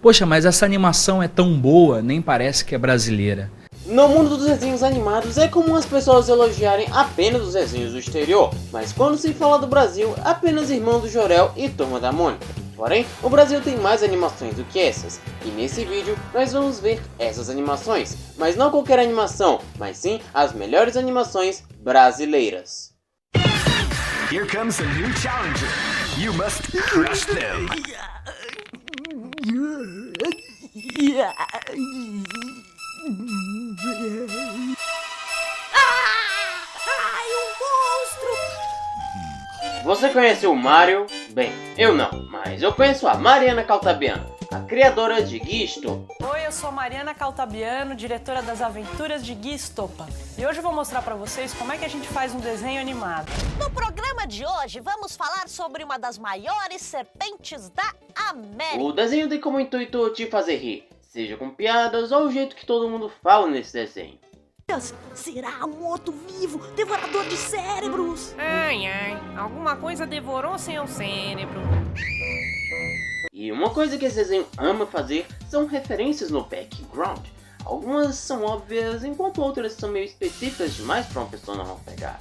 Poxa, mas essa animação é tão boa, nem parece que é brasileira. No mundo dos desenhos animados é comum as pessoas elogiarem apenas os desenhos do exterior, mas quando se fala do Brasil, apenas Irmãos do Jorel e Turma da Mônica. Porém, o Brasil tem mais animações do que essas, e nesse vídeo nós vamos ver essas animações, mas não qualquer animação, mas sim as melhores animações brasileiras. Here comes a new challenger. You must crush them. Ai, um monstro! Você conhece o Mario? Bem, eu não, mas eu conheço a Mariana Caltabiano, a criadora de Gui Stoppa. Oi, eu sou Mariana Caltabiano, diretora das aventuras de Gui Stoppa. E hoje eu vou mostrar pra vocês como é que a gente faz um desenho animado. No programa de hoje, vamos falar sobre uma das maiores serpentes da América. O desenho tem como intuito te fazer rir, seja com piadas ou o jeito que todo mundo fala nesse desenho. Será um outro vivo, devorador de cérebros? Ai, ai, alguma coisa devorou seu cérebro. E uma coisa que esse desenho ama fazer são referências no background. Algumas são óbvias, enquanto outras são meio específicas demais para uma pessoa não pegar.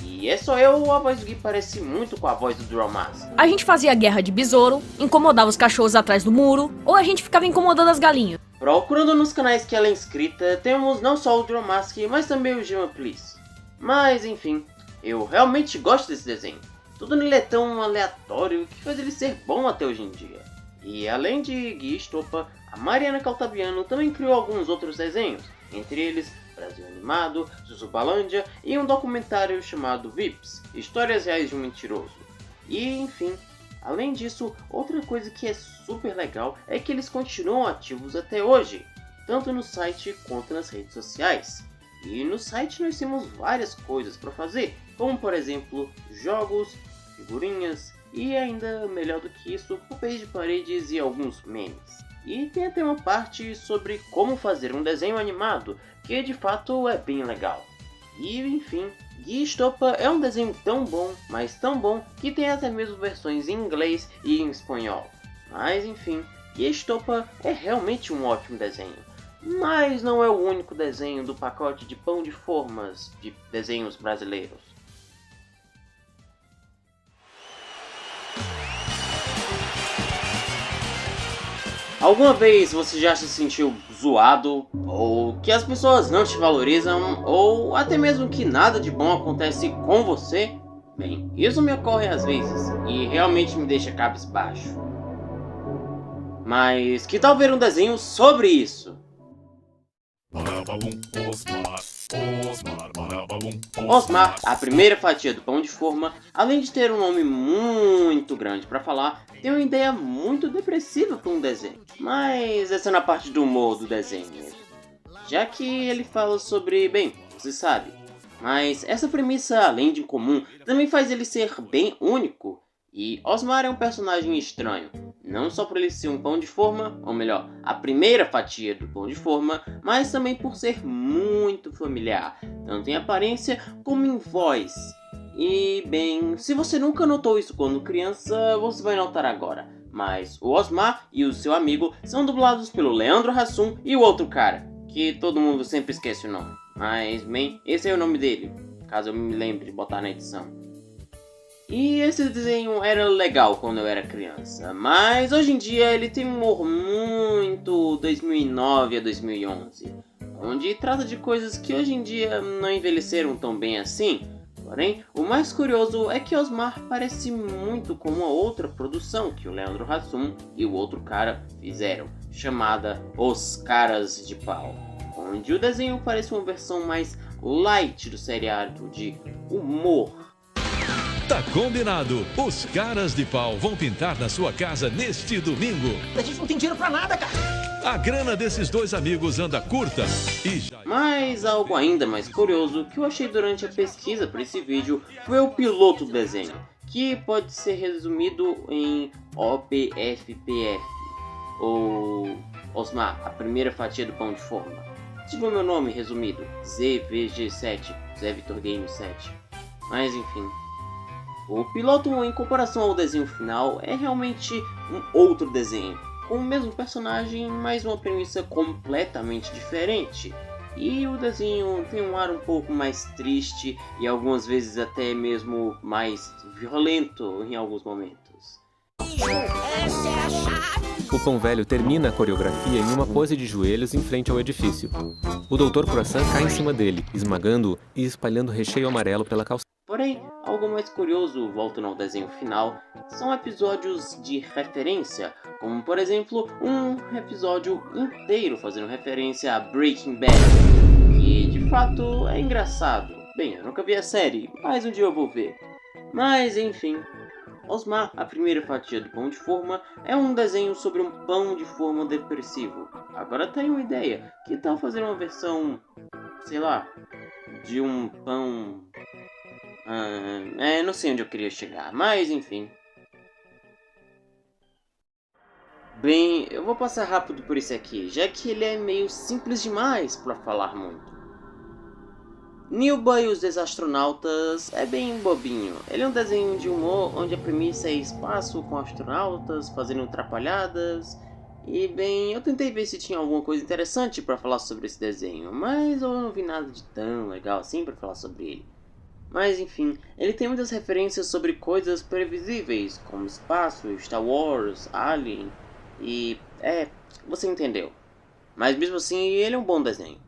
E é só eu ou a voz do Gui parece muito com a voz do Dromass? A gente fazia guerra de besouro, incomodava os cachorros atrás do muro, ou a gente ficava incomodando as galinhas. Procurando nos canais que ela é inscrita, temos não só o Dromass, mas também o Gima Please. Mas enfim, eu realmente gosto desse desenho. Tudo nele é tão aleatório que faz ele ser bom até hoje em dia. E além de Gui Stoppa, a Mariana Caltabiano também criou alguns outros desenhos, entre eles Brasil Animado, Zuzzubalândia e um documentário chamado Vips, Histórias Reais de um Mentiroso. E enfim, além disso, outra coisa que é super legal é que eles continuam ativos até hoje, tanto no site quanto nas redes sociais. E no site nós temos várias coisas para fazer, como por exemplo, jogos, figurinhas e ainda melhor do que isso, papéis de paredes e alguns memes. E tem até uma parte sobre como fazer um desenho animado, que de fato é bem legal. E enfim, Gui Stoppa é um desenho tão bom, mas tão bom, que tem até mesmo versões em inglês e em espanhol. Mas enfim, Gui Stoppa é realmente um ótimo desenho. Mas não é o único desenho do pacote de pão de formas de desenhos brasileiros. Alguma vez você já se sentiu zoado, ou que as pessoas não te valorizam, ou até mesmo que nada de bom acontece com você? Bem, isso me ocorre às vezes, e realmente me deixa cabisbaixo. Mas que tal ver um desenho sobre isso? Osmar, a primeira fatia do pão de forma, além de ter um nome muito grande para falar, tem uma ideia muito depressiva para um desenho. Mas essa é na parte do humor do desenho mesmo. Já que ele fala sobre, bem, você sabe. Mas essa premissa, além de incomum, também faz ele ser bem único. E Osmar é um personagem estranho, não só por ele ser um pão de forma, ou melhor, a primeira fatia do pão de forma, mas também por ser muito familiar, tanto em aparência como em voz. E bem, se você nunca notou isso quando criança, você vai notar agora. Mas o Osmar e o seu amigo são dublados pelo Leandro Hassum e o outro cara, que todo mundo sempre esquece o nome. Mas bem, esse é o nome dele, caso eu me lembre de botar na edição. E esse desenho era legal quando eu era criança, mas hoje em dia ele tem um humor muito 2009 a 2011, onde trata de coisas que hoje em dia não envelheceram tão bem assim. Porém, o mais curioso é que Osmar parece muito com uma outra produção que o Leandro Hassum e o outro cara fizeram, chamada Os Caras de Pau, onde o desenho parece uma versão mais light do seriado de humor. Tá combinado, os Caras de Pau vão pintar na sua casa neste domingo. A gente não tem dinheiro pra nada, cara. A grana desses dois amigos anda curta e já... Mas algo ainda mais curioso que eu achei durante a pesquisa para esse vídeo foi o piloto do desenho, que pode ser resumido em OPFPF, ou Osmar, a primeira fatia do pão de forma. Tipo o meu nome resumido, ZVG7, Zé Vitor Game 7. Mas enfim... O piloto, em comparação ao desenho final, é realmente um outro desenho, com o mesmo personagem, mas uma premissa completamente diferente. E o desenho tem um ar um pouco mais triste e algumas vezes até mesmo mais violento em alguns momentos. O Pão Velho termina a coreografia em uma pose de joelhos em frente ao edifício. O Dr. Croissant cai em cima dele, esmagando-o e espalhando recheio amarelo pela calçada. Porém, algo mais curioso, voltando ao desenho final, são episódios de referência, como por exemplo, um episódio inteiro fazendo referência a Breaking Bad, que de fato é engraçado. Bem, eu nunca vi a série, mas um dia eu vou ver. Mas enfim, Osmar, a primeira fatia do pão de forma, é um desenho sobre um pão de forma depressivo. Agora tenho uma ideia, que tal fazer uma versão, sei lá, de um pão... não sei onde eu queria chegar, mas enfim. Bem, eu vou passar rápido por esse aqui, já que ele é meio simples demais para falar muito. Nilba e os Desastronautas é bem bobinho. Ele é um desenho de humor onde a premissa é espaço com astronautas fazendo atrapalhadas. E bem, eu tentei ver se tinha alguma coisa interessante para falar sobre esse desenho, mas eu não vi nada de tão legal assim para falar sobre ele. Mas enfim, ele tem muitas referências sobre coisas previsíveis, como espaço, Star Wars, Alien e... você entendeu. Mas mesmo assim, ele é um bom desenho.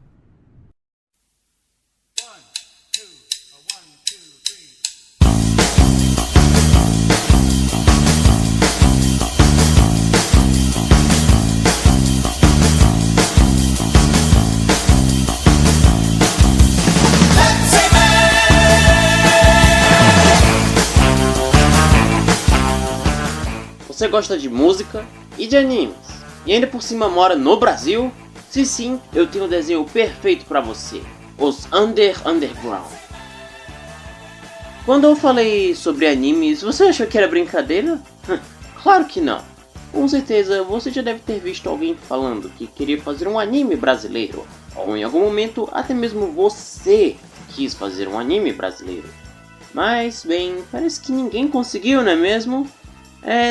Você gosta de música e de animes, e ainda por cima mora no Brasil? Se sim, eu tenho um desenho perfeito para você, os Underground. Quando eu falei sobre animes, você achou que era brincadeira? Claro que não. Com certeza você já deve ter visto alguém falando que queria fazer um anime brasileiro, ou em algum momento até mesmo você quis fazer um anime brasileiro. Mas bem, parece que ninguém conseguiu, não é mesmo?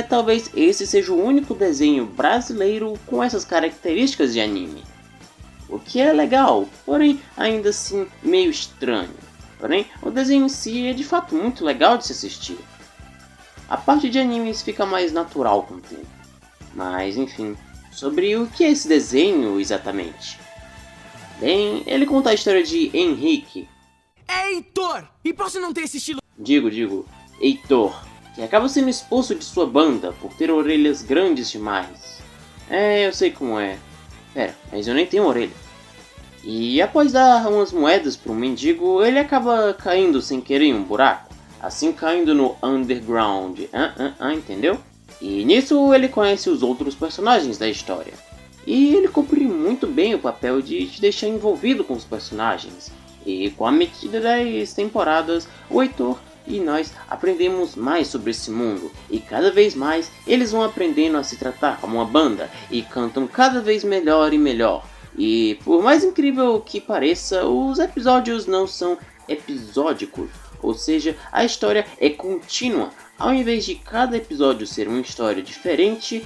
Talvez esse seja o único desenho brasileiro com essas características de anime. O que é legal, porém ainda assim meio estranho. Porém, o desenho em si é de fato muito legal de se assistir. A parte de animes fica mais natural com o tempo. Mas enfim, sobre o que é esse desenho exatamente? Bem, ele conta a história de Henrique. Heitor! E posso não ter esse estilo? Digo, Heitor, que acaba sendo expulso de sua banda por ter orelhas grandes demais. Eu sei como é. Pera, mas eu nem tenho orelha. E após dar umas moedas para um mendigo, ele acaba caindo sem querer em um buraco. Assim caindo no underground. Entendeu? E nisso ele conhece os outros personagens da história. E ele cumpre muito bem o papel de te deixar envolvido com os personagens. E com a medida das temporadas, o Heitor e nós aprendemos mais sobre esse mundo, e cada vez mais eles vão aprendendo a se tratar como uma banda, e cantam cada vez melhor e melhor. E por mais incrível que pareça, os episódios não são episódicos, ou seja, a história é contínua. Ao invés de cada episódio ser uma história diferente,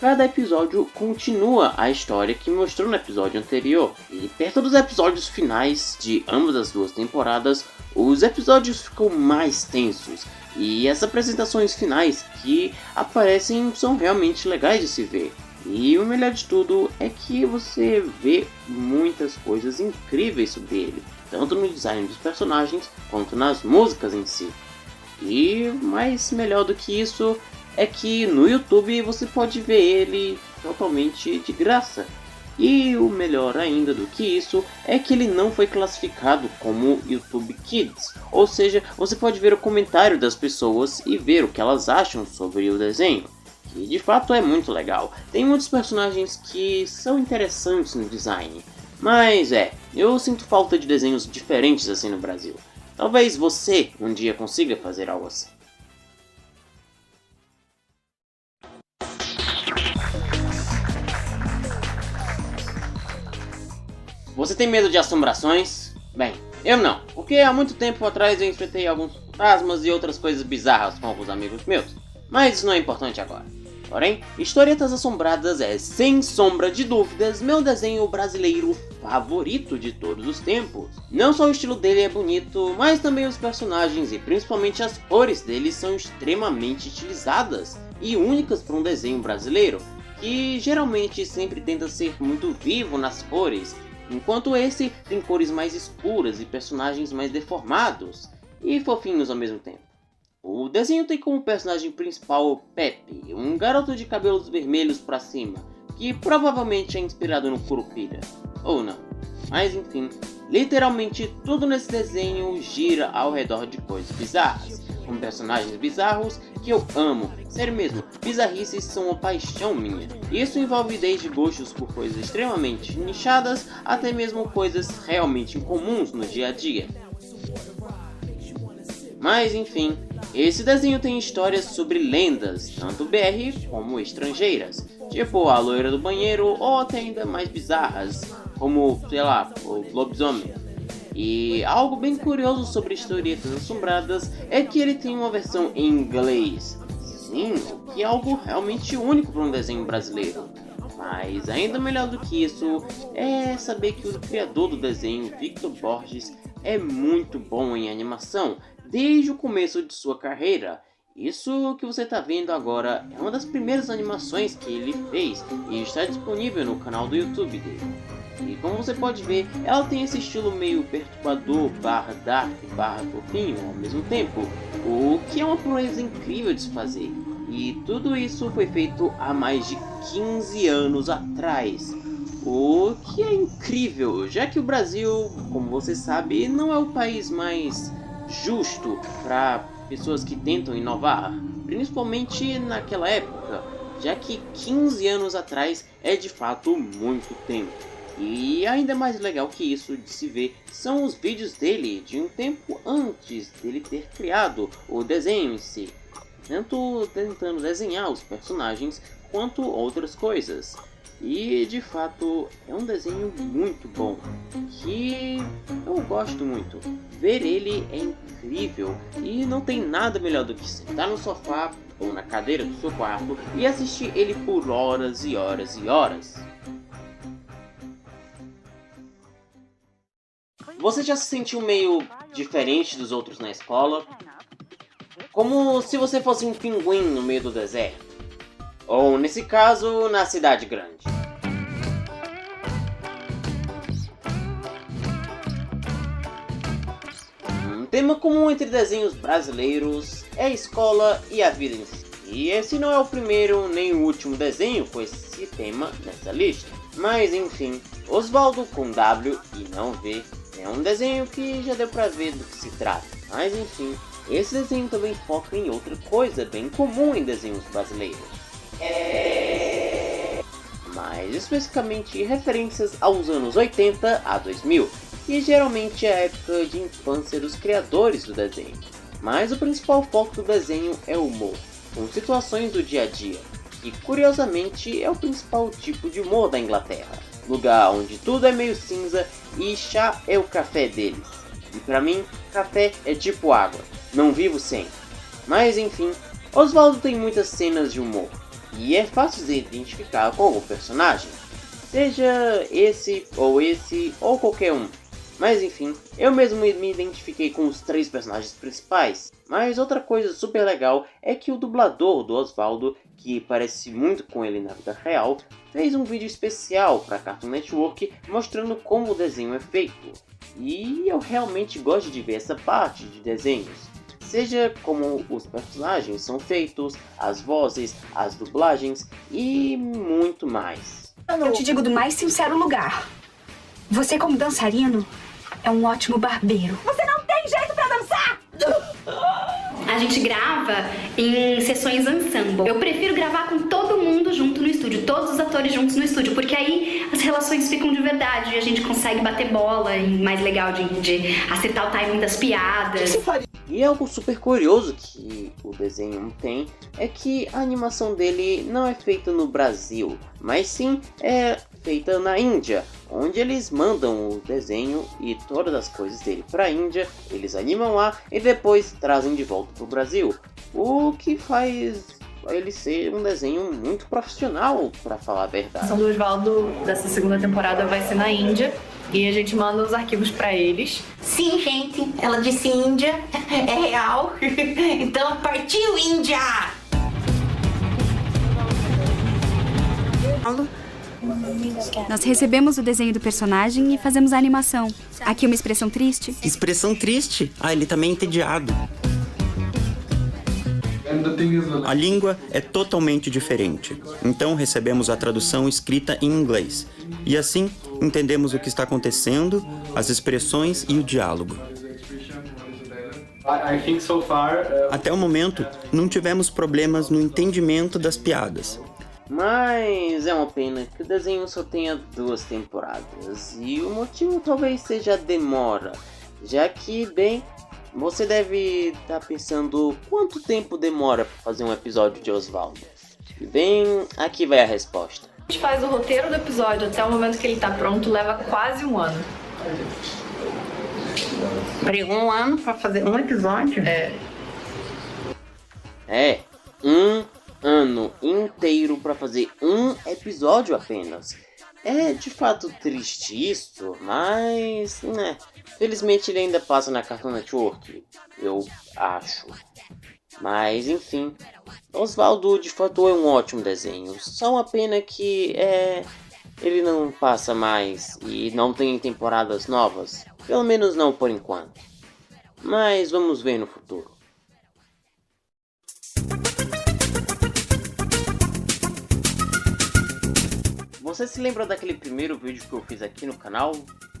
cada episódio continua a história que mostrou no episódio anterior. E perto dos episódios finais de ambas as duas temporadas, os episódios ficam mais tensos, e as apresentações finais que aparecem são realmente legais de se ver. E o melhor de tudo é que você vê muitas coisas incríveis sobre ele, tanto no design dos personagens quanto nas músicas em si. E mais melhor do que isso é que no YouTube você pode ver ele totalmente de graça. E o melhor ainda do que isso é que ele não foi classificado como YouTube Kids, ou seja, você pode ver o comentário das pessoas e ver o que elas acham sobre o desenho, que de fato é muito legal. Tem muitos personagens que são interessantes no design, mas eu sinto falta de desenhos diferentes assim no Brasil. Talvez você um dia consiga fazer algo assim. Você tem medo de assombrações? Bem, eu não, porque há muito tempo atrás eu enfrentei alguns fantasmas e outras coisas bizarras com alguns amigos meus, mas isso não é importante agora. Porém, Historietas Assombradas é, sem sombra de dúvidas, meu desenho brasileiro favorito de todos os tempos. Não só o estilo dele é bonito, mas também os personagens e principalmente as cores dele são extremamente estilizadas e únicas para um desenho brasileiro, que geralmente sempre tenta ser muito vivo nas cores, enquanto esse tem cores mais escuras e personagens mais deformados e fofinhos ao mesmo tempo. O desenho tem como personagem principal o Pepe, um garoto de cabelos vermelhos pra cima, que provavelmente é inspirado no Curupira, ou não. Mas enfim, literalmente tudo nesse desenho gira ao redor de coisas bizarras, com personagens bizarros que eu amo. Sério mesmo, bizarrices são uma paixão minha. Isso envolve desde gostos por coisas extremamente nichadas, até mesmo coisas realmente incomuns no dia a dia. Mas enfim, esse desenho tem histórias sobre lendas, tanto BR como estrangeiras, tipo a loira do banheiro ou até ainda mais bizarras, como, sei lá, o lobisomem. E algo bem curioso sobre Historietas Assombradas é que ele tem uma versão em inglês. Sim, o que é algo realmente único para um desenho brasileiro. Mas ainda melhor do que isso é saber que o criador do desenho, Victor Borges, é muito bom em animação desde o começo de sua carreira. Isso que você está vendo agora é uma das primeiras animações que ele fez e está disponível no canal do YouTube dele. E como você pode ver, ela tem esse estilo meio perturbador, barra dark, barra fofinho ao mesmo tempo, o que é uma proeza incrível de se fazer. E tudo isso foi feito há mais de 15 anos atrás, o que é incrível, já que o Brasil, como você sabe, não é o país mais justo para pessoas que tentam inovar, principalmente naquela época, já que 15 anos atrás é de fato muito tempo. E ainda mais legal que isso de se ver são os vídeos dele de um tempo antes dele ter criado o desenho em si, tanto tentando desenhar os personagens quanto outras coisas. E de fato é um desenho muito bom, que eu gosto muito. Ver ele é incrível e não tem nada melhor do que sentar no sofá ou na cadeira do seu quarto e assistir ele por horas e horas e horas. Você já se sentiu meio diferente dos outros na escola? Como se você fosse um pinguim no meio do deserto? Ou, nesse caso, na cidade grande. Um tema comum entre desenhos brasileiros é a escola e a vida em si. E esse não é o primeiro nem o último desenho com esse tema nessa lista. Mas enfim, Osvaldo com W e não V é um desenho que já deu pra ver do que se trata. Mas enfim, esse desenho também foca em outra coisa bem comum em desenhos brasileiros. Mais especificamente referências aos anos 80 a 2000, que geralmente é a época de infância dos criadores do desenho. Mas o principal foco do desenho é o humor, com situações do dia a dia, que curiosamente é o principal tipo de humor da Inglaterra, lugar onde tudo é meio cinza e chá é o café deles. E pra mim, café é tipo água, não vivo sem. Mas enfim, Osvaldo tem muitas cenas de humor, e é fácil de identificar com algum personagem, seja esse ou qualquer um. Mas enfim, eu mesmo me identifiquei com os 3 personagens principais. Mas outra coisa super legal é que o dublador do Osvaldo, que parece muito com ele na vida real, fez um vídeo especial para Cartoon Network mostrando como o desenho é feito. E eu realmente gosto de ver essa parte de desenhos, seja como os personagens são feitos, as vozes, as dublagens e muito mais. Eu te digo do mais sincero lugar. Você como dançarino é um ótimo barbeiro. Você não tem jeito pra dançar! A gente grava em sessões ensemble. Eu prefiro gravar com todo mundo junto no estúdio, todos os atores juntos no estúdio, porque aí as relações ficam de verdade e a gente consegue bater bola e mais legal de acertar o timing das piadas. E algo super curioso que o desenho tem é que a animação dele não é feita no Brasil, mas sim é feita na Índia, onde eles mandam o desenho e todas as coisas dele para a Índia, eles animam lá e depois trazem de volta para o Brasil, o que faz ele ser um desenho muito profissional, pra falar a verdade. A ação do Osvaldo dessa segunda temporada vai ser na Índia e a gente manda os arquivos pra eles. Sim, gente, ela disse Índia, é real. Então partiu, Índia! Nós recebemos o desenho do personagem e fazemos a animação. Aqui uma expressão triste. Expressão triste? Ah, ele tá meio entediado. A língua é totalmente diferente, então recebemos a tradução escrita em inglês. E assim, entendemos o que está acontecendo, as expressões e o diálogo. Até o momento, não tivemos problemas no entendimento das piadas. Mas é uma pena que o desenho só tenha 2 temporadas, e o motivo talvez seja a demora, já que, bem, você deve estar pensando quanto tempo demora para fazer um episódio de Osvaldo. E bem, aqui vai a resposta. A gente faz o roteiro do episódio até o momento que ele tá pronto, leva quase 1 ano. Pregou 1 ano pra fazer um episódio? É, 1 ano inteiro para fazer um episódio apenas. É de fato triste isso, mas, né, felizmente ele ainda passa na Cartoon Network, eu acho. Mas enfim, Osvaldo de fato é um ótimo desenho, só uma pena que ele não passa mais e não tem temporadas novas, pelo menos não por enquanto. Mas vamos ver no futuro. Você se lembra daquele primeiro vídeo que eu fiz aqui no canal?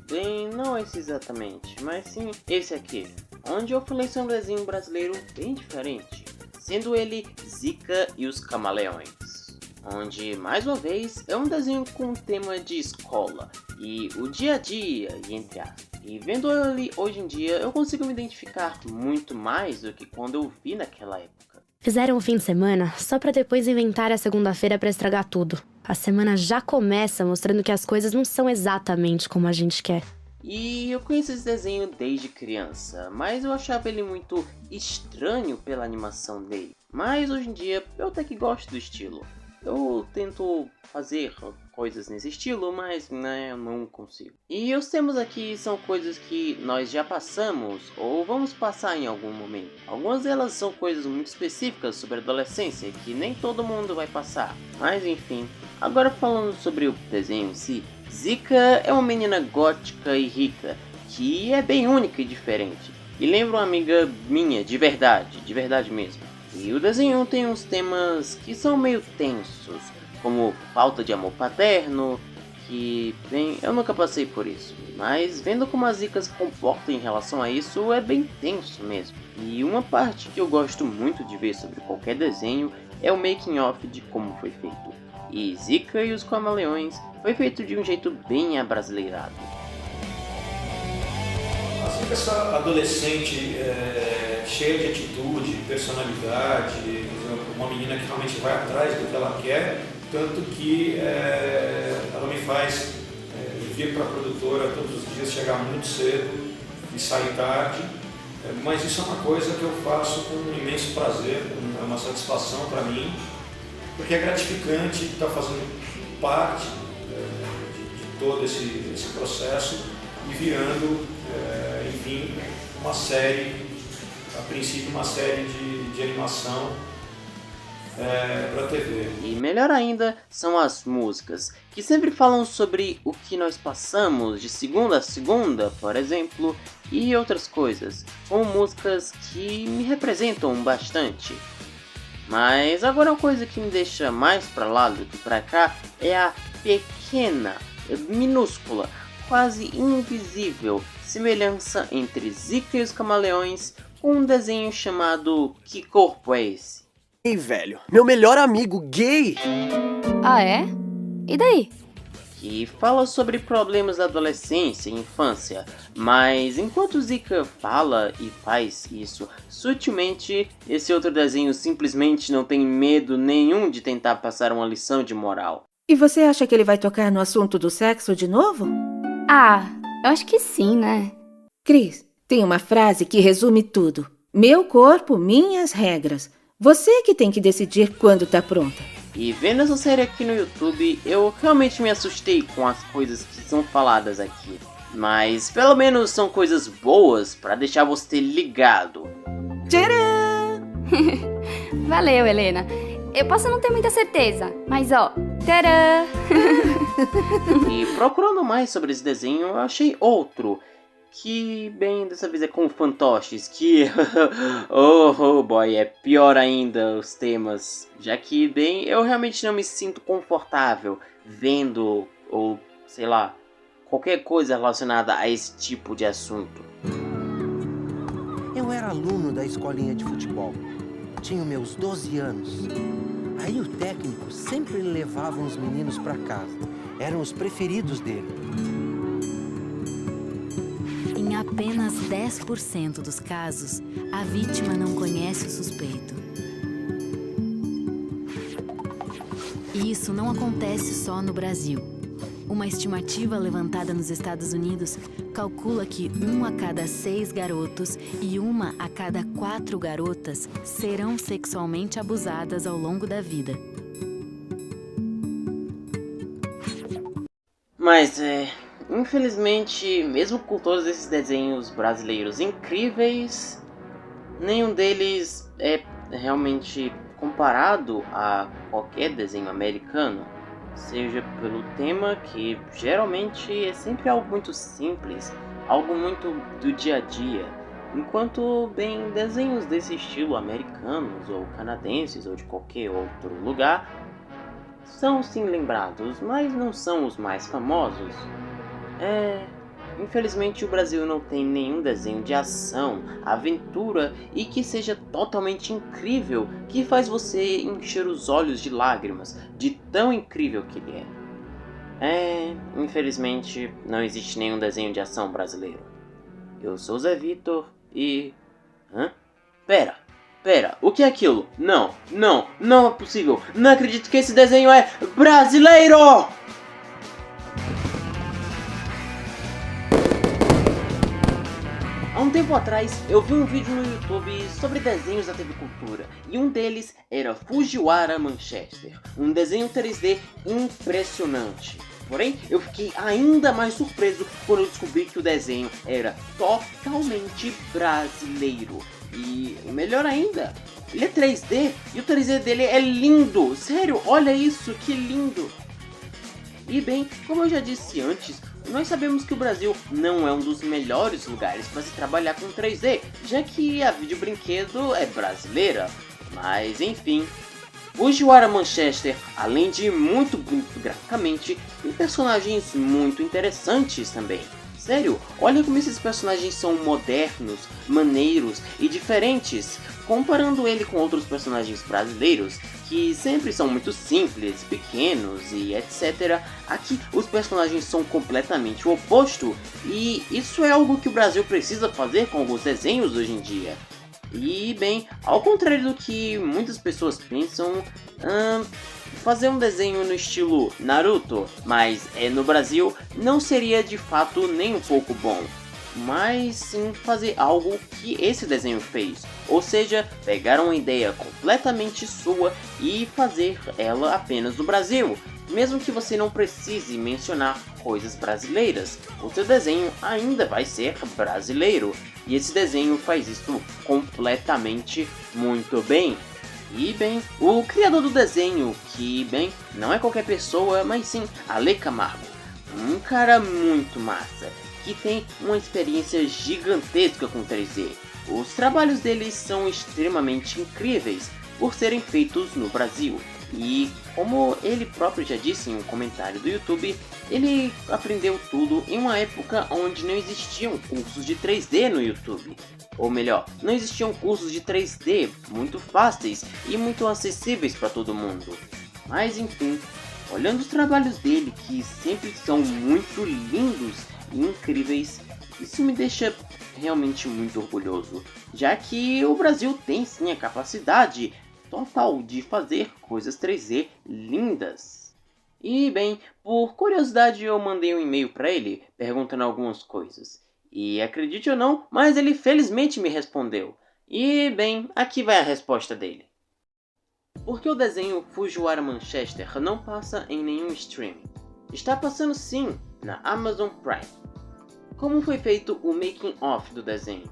Bem, não esse exatamente, mas sim esse aqui, onde eu falei sobre um desenho brasileiro bem diferente, sendo ele Zika e os Camaleões, onde mais uma vez é um desenho com um tema de escola e o dia a dia e entre aspas. E vendo ele hoje em dia eu consigo me identificar muito mais do que quando eu vi naquela época. Fizeram um fim de semana só pra depois inventar a segunda-feira pra estragar tudo. A semana já começa mostrando que as coisas não são exatamente como a gente quer. E eu conheço esse desenho desde criança, mas eu achava ele muito estranho pela animação dele. Mas hoje em dia eu até que gosto do estilo. Eu tento fazer coisas nesse estilo, mas né, eu não consigo. E os temas aqui são coisas que nós já passamos ou vamos passar em algum momento. Algumas delas são coisas muito específicas sobre a adolescência que nem todo mundo vai passar. Mas enfim, agora falando sobre o desenho em si, Zika é uma menina gótica e rica, que é bem única e diferente. E lembra uma amiga minha de verdade mesmo. E o desenho tem uns temas que são meio tensos, como falta de amor paterno, que, bem, eu nunca passei por isso. Mas vendo como a Zika se comporta em relação a isso, é bem tenso mesmo. E uma parte que eu gosto muito de ver sobre qualquer desenho é o making of de como foi feito. E Zika e os Camaleões foi feito de um jeito bem abrasileirado. A Zika, essa adolescente cheia de atitude, personalidade, uma menina que realmente vai atrás do que ela quer, tanto que ela me faz vir para a produtora todos os dias, chegar muito cedo e sair tarde, mas isso é uma coisa que eu faço com um imenso prazer, é uma satisfação para mim, porque é gratificante estar fazendo parte de todo esse processo e virando, enfim, uma série, a princípio uma série de animação para TV. E melhor ainda são as músicas, que sempre falam sobre o que nós passamos de segunda a segunda, por exemplo, e outras coisas, como músicas que me representam bastante. Mas agora uma coisa que me deixa mais pra lá do que pra cá é a pequena, minúscula, quase invisível semelhança entre Zika e os Camaleões com um desenho chamado Que Corpo é Esse? Ei, velho, meu melhor amigo gay! Ah, é? E daí? Que fala sobre problemas da adolescência e infância, mas enquanto Zika fala e faz isso sutilmente, esse outro desenho simplesmente não tem medo nenhum de tentar passar uma lição de moral. E você acha que ele vai tocar no assunto do sexo de novo? Ah, eu acho que sim, né? Cris, tem uma frase que resume tudo. Meu corpo, minhas regras. Você que tem que decidir quando tá pronta. E vendo essa série aqui no YouTube, eu realmente me assustei com as coisas que são faladas aqui. Mas pelo menos são coisas boas pra deixar você ligado. Tcharam! Valeu, Helena. Eu posso não ter muita certeza, mas ó, tcharam! E procurando mais sobre esse desenho, eu achei outro. Que, bem, dessa vez é com fantoches, que, oh boy, é pior ainda os temas. Já que, bem, eu realmente não me sinto confortável vendo, ou sei lá, qualquer coisa relacionada a esse tipo de assunto. Eu era aluno da escolinha de futebol. Tinha meus 12 anos. Aí o técnico sempre levava uns meninos pra casa. Eram os preferidos dele. Em apenas 10% dos casos, a vítima não conhece o suspeito. E isso não acontece só no Brasil. Uma estimativa levantada nos Estados Unidos calcula que 1 a cada 6 garotos e 1 a cada 4 garotas serão sexualmente abusadas ao longo da vida. Mas, infelizmente, mesmo com todos esses desenhos brasileiros incríveis, nenhum deles é realmente comparado a qualquer desenho americano. Seja pelo tema, que geralmente é sempre algo muito simples, algo muito do dia a dia. Enquanto, bem, desenhos desse estilo americanos ou canadenses ou de qualquer outro lugar são sim lembrados, mas não são os mais famosos. Infelizmente o Brasil não tem nenhum desenho de ação, aventura e que seja totalmente incrível, que faz você encher os olhos de lágrimas, de tão incrível que ele é. Infelizmente não existe nenhum desenho de ação brasileiro. Eu sou Zé Vitor e... Pera, o que é aquilo? Não é possível, não acredito que esse desenho é brasileiro! Há um tempo atrás, eu vi um vídeo no YouTube sobre desenhos da TV Cultura, e um deles era Fujiwara Manchester, um desenho 3D impressionante. Porém, eu fiquei ainda mais surpreso quando eu descobri que o desenho era totalmente brasileiro. E melhor ainda, ele é 3D, e o 3D dele é lindo! Sério, olha isso, que lindo! E bem, como eu já disse antes, nós sabemos que o Brasil não é um dos melhores lugares para se trabalhar com 3D, já que a videobrinquedo é brasileira. Mas enfim, Fujiwara Manchester, além de muito bonito graficamente, tem personagens muito interessantes também. Sério, olha como esses personagens são modernos, maneiros e diferentes, comparando ele com outros personagens brasileiros, que sempre são muito simples, pequenos e etc. Aqui os personagens são completamente o oposto, e isso é algo que o Brasil precisa fazer com alguns desenhos hoje em dia. E bem, ao contrário do que muitas pessoas pensam, fazer um desenho no estilo Naruto, mas no Brasil, não seria de fato nem um pouco bom. Mas sim fazer algo que esse desenho fez, ou seja, pegar uma ideia completamente sua e fazer ela apenas no Brasil. Mesmo que você não precise mencionar coisas brasileiras, o seu desenho ainda vai ser brasileiro. E esse desenho faz isso completamente muito bem. E bem, o criador do desenho, que bem, não é qualquer pessoa, mas sim Ale Camargo, um cara muito massa, que tem uma experiência gigantesca com 3D. Os trabalhos dele são extremamente incríveis por serem feitos no Brasil. E como ele próprio já disse em um comentário do YouTube, ele aprendeu tudo em uma época onde não existiam cursos de 3D no YouTube. Ou melhor, não existiam cursos de 3D muito fáceis e muito acessíveis para todo mundo. Mas enfim, olhando os trabalhos dele, que sempre são muito lindos e incríveis, isso me deixa realmente muito orgulhoso, já que o Brasil tem sim a capacidade total de fazer coisas 3D lindas. E bem, por curiosidade eu mandei um e-mail para ele perguntando algumas coisas. E acredite ou não, mas ele felizmente me respondeu. E bem, aqui vai a resposta dele. Porque o desenho Fujiwara Manchester não passa em nenhum streaming. Está passando sim, na Amazon Prime. Como foi feito o making of do desenho?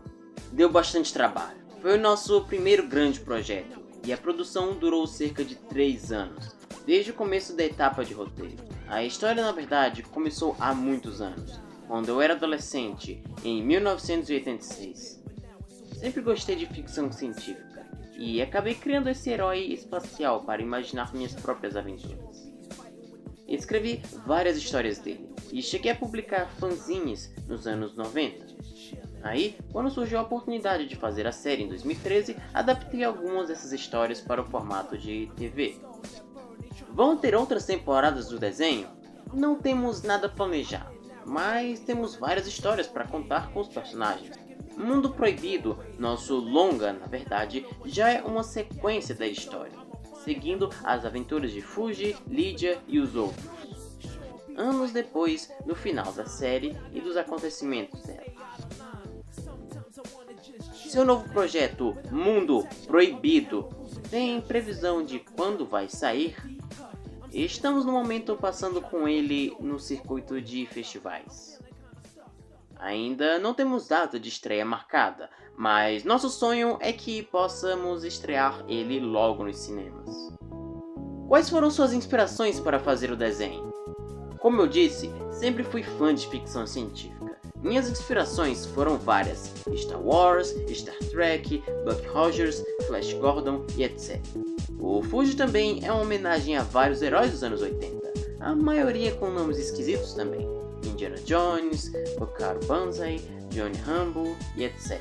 Deu bastante trabalho. Foi o nosso primeiro grande projeto, e a produção durou cerca de 3 anos, desde o começo da etapa de roteiro. A história, na verdade, começou há muitos anos, quando eu era adolescente, em 1986. Sempre gostei de ficção científica, e acabei criando esse herói espacial para imaginar minhas próprias aventuras. Escrevi várias histórias dele, e cheguei a publicar fanzines nos anos 90. Aí, quando surgiu a oportunidade de fazer a série em 2013, adaptei algumas dessas histórias para o formato de TV. Vão ter outras temporadas do desenho? Não temos nada planejado, mas temos várias histórias para contar com os personagens. Mundo Proibido, nosso longa, na verdade, já é uma sequência da história, seguindo as aventuras de Fuji, Lydia e os outros. Anos depois, no final da série e dos acontecimentos dela. Seu novo projeto, Mundo Proibido, tem previsão de quando vai sair? Estamos no momento passando com ele no circuito de festivais. Ainda não temos data de estreia marcada, mas nosso sonho é que possamos estrear ele logo nos cinemas. Quais foram suas inspirações para fazer o desenho? Como eu disse, sempre fui fã de ficção científica. Minhas inspirações foram várias: Star Wars, Star Trek, Buck Rogers, Flash Gordon e etc. O Fuji também é uma homenagem a vários heróis dos anos 80, a maioria com nomes esquisitos também: Indiana Jones, Bokaru Banzai, Johnny Rambo e etc.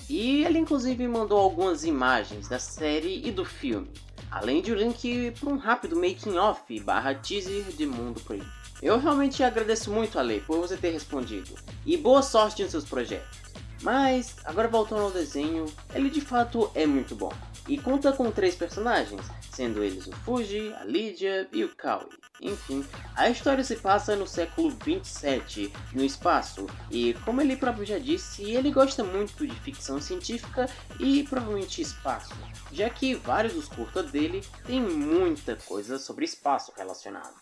E ele inclusive mandou algumas imagens da série e do filme, além de um link para um rápido making-off / teaser de Mundo Proibido. Eu realmente agradeço muito, Ale, por você ter respondido, e boa sorte nos seus projetos. Mas, agora voltando ao desenho, ele de fato é muito bom, e conta com 3 personagens, sendo eles o Fuji, a Lydia e o Kawi. Enfim, a história se passa no século 27, no espaço, e como ele próprio já disse, ele gosta muito de ficção científica e provavelmente espaço, já que vários dos curtas dele têm muita coisa sobre espaço relacionado.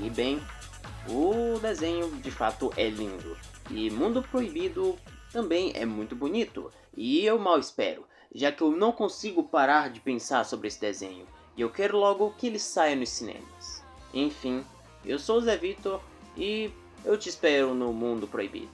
E bem, o desenho de fato é lindo, e Mundo Proibido também é muito bonito, e eu mal espero, já que eu não consigo parar de pensar sobre esse desenho, e eu quero logo que ele saia nos cinemas. Enfim, eu sou o Zé Vitor, e eu te espero no Mundo Proibido.